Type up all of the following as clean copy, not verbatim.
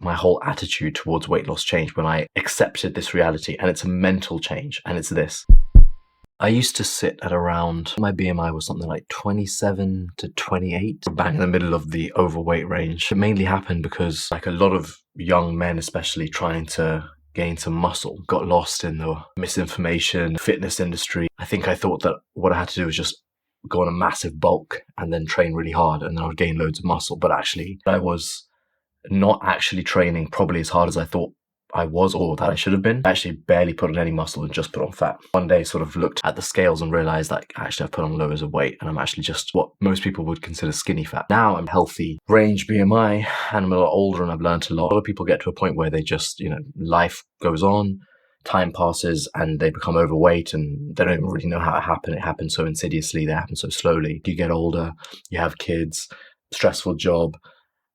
my whole attitude towards weight loss changed when I accepted this reality, and it's a mental change, and it's this. I used to sit at around, my BMI was something like 27 to 28, bang in the middle of the overweight range. It mainly happened because like a lot of young men, especially trying to gain some muscle, got lost in the misinformation, fitness industry. I think I thought that what I had to do was just go on a massive bulk and then train really hard and then I would gain loads of muscle. But actually, I was not actually training probably as hard as I thought I was or that I should have been. I actually barely put on any muscle and just put on fat. One day sort of looked at the scales and realized that actually I've put on loads of weight and I'm actually just what most people would consider skinny fat. Now I'm healthy range BMI and I'm a lot older and I've learned a lot. A lot of people get to a point where they just, life goes on, time passes and they become overweight and they don't even really know how it happened. It happens so insidiously, they happen so slowly. You get older, you have kids, stressful job,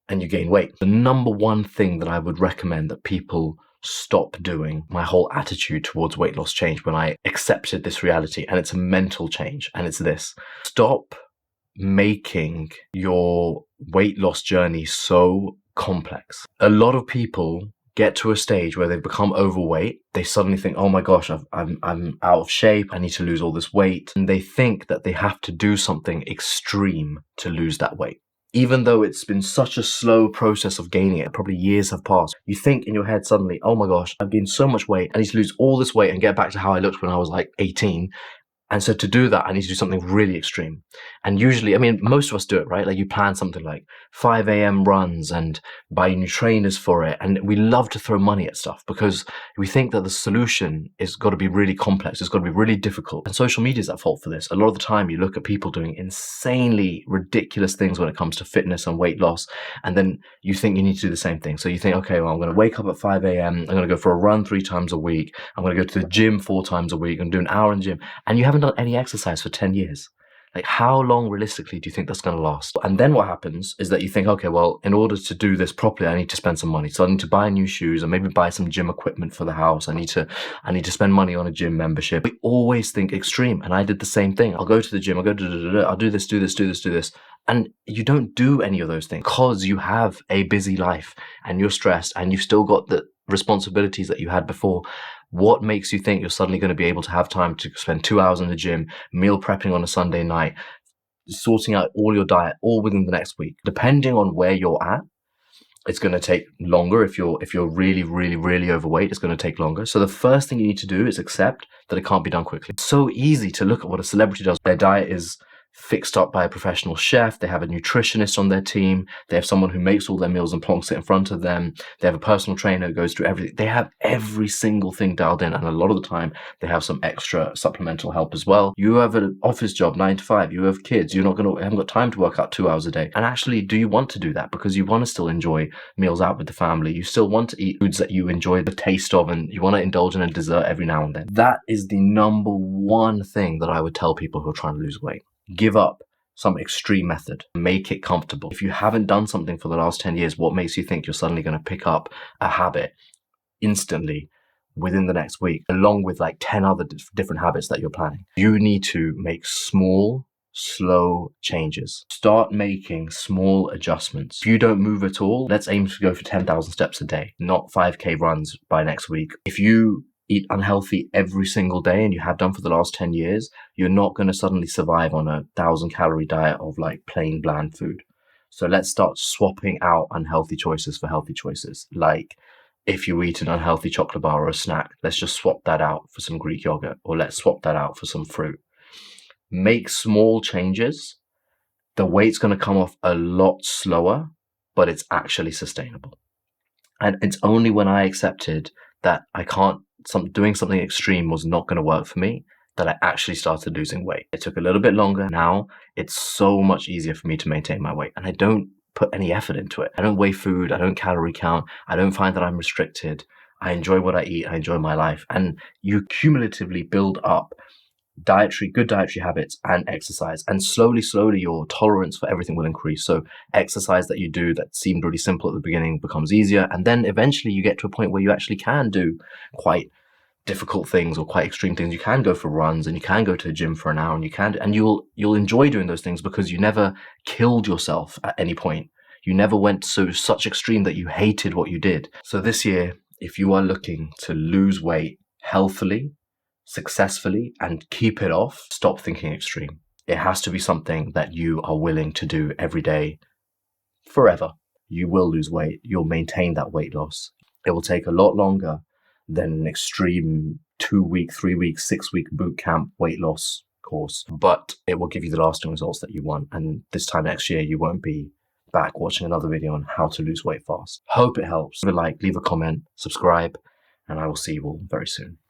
and you gain weight. The number one thing that I would recommend that people stop doing, my whole attitude towards weight loss changed when I accepted this reality, and it's a mental change, and it's this. Stop making your weight loss journey so complex. A lot of people get to a stage where they've become overweight. They suddenly think, oh my gosh, I'm out of shape. I need to lose all this weight. And they think that they have to do something extreme to lose that weight. Even though it's been such a slow process of gaining it, probably years have passed, you think in your head suddenly, oh my gosh, I've gained so much weight. I need to lose all this weight and get back to how I looked when I was like 18. And so to do that, I need to do something really extreme. And usually, most of us do it, right? Like you plan something like 5 a.m. runs and buy new trainers for it. And we love to throw money at stuff because we think that the solution is got to be really complex. It's got to be really difficult. And social media is at fault for this. A lot of the time you look at people doing insanely ridiculous things when it comes to fitness and weight loss. And then you think you need to do the same thing. So you think, okay, well, I'm going to wake up at 5 a.m. I'm going to go for a run 3 times a week. I'm going to go to the gym 4 times a week and do an hour in the gym. And you haven't done any exercise for 10 years. Like how long realistically do you think that's going to last? And then what happens is that you think, okay, well, in order to do this properly, I need to spend some money. So I need to buy new shoes and maybe buy some gym equipment for the house. I need to spend money on a gym membership. We always think extreme. And I did the same thing. I'll go to the gym, I'll do this. And you don't do any of those things because you have a busy life and you're stressed and you've still got the responsibilities that you had before. What makes you think you're suddenly going to be able to have time to spend 2 hours in the gym, meal prepping on a Sunday night, sorting out all your diet, all within the next week? Depending on where you're at, it's going to take longer. If you're really, really, really overweight, it's going to take longer. So the first thing you need to do is accept that it can't be done quickly. It's so easy to look at what a celebrity does. Their diet is fixed up by a professional chef. They have a nutritionist on their team. They have someone who makes all their meals and plonks it in front of them. They have a personal trainer who goes through everything. They have every single thing dialed in. And a lot of the time they have some extra supplemental help as well. You have an office job, 9 to 5. You have kids. You haven't got time to work out 2 hours a day. And actually, do you want to do that? Because you want to still enjoy meals out with the family. You still want to eat foods that you enjoy the taste of, and you want to indulge in a dessert every now and then. That is the number one thing that I would tell people who are trying to lose weight. Give up some extreme method. Make it comfortable. If you haven't done something for the last 10 years, what makes you think you're suddenly going to pick up a habit instantly within the next week, along with like 10 other different habits that you're planning? You need to make small, slow changes. Start making small adjustments. If you don't move at all, let's aim to go for 10,000 steps a day, not 5K runs by next week. If you eat unhealthy every single day and you have done for the last 10 years, you're not going to suddenly survive on a 1,000-calorie diet of like plain bland food. So let's start swapping out unhealthy choices for healthy choices. Like if you eat an unhealthy chocolate bar or a snack, let's just swap that out for some Greek yogurt, or let's swap that out for some fruit. Make small changes. The weight's going to come off a lot slower, but it's actually sustainable. And it's only when I accepted that doing something extreme was not going to work for me that I actually started losing weight. It took a little bit longer. Now it's so much easier for me to maintain my weight, and I don't put any effort into it. I don't weigh food. I don't calorie count. I don't find that I'm restricted. I enjoy what I eat. I enjoy my life. And you cumulatively build up good dietary habits and exercise, and slowly your tolerance for everything will increase. So exercise that you do that seemed really simple at the beginning becomes easier, and then eventually you get to a point where you actually can do quite difficult things or quite extreme things. You can go for runs and you can go to the gym for an hour, and you'll enjoy doing those things because you never killed yourself at any point. You never went to such extreme that you hated what you did. So this year, if you are looking to lose weight healthily, successfully, and keep it off, stop thinking extreme. It has to be something that you are willing to do every day, forever. You will lose weight. You'll maintain that weight loss. It will take a lot longer than an extreme 2-week, 3-week, 6-week boot camp weight loss course, but it will give you the lasting results that you want. And this time next year, you won't be back watching another video on how to lose weight fast. Hope it helps. Leave a like, leave a comment, subscribe, and I will see you all very soon.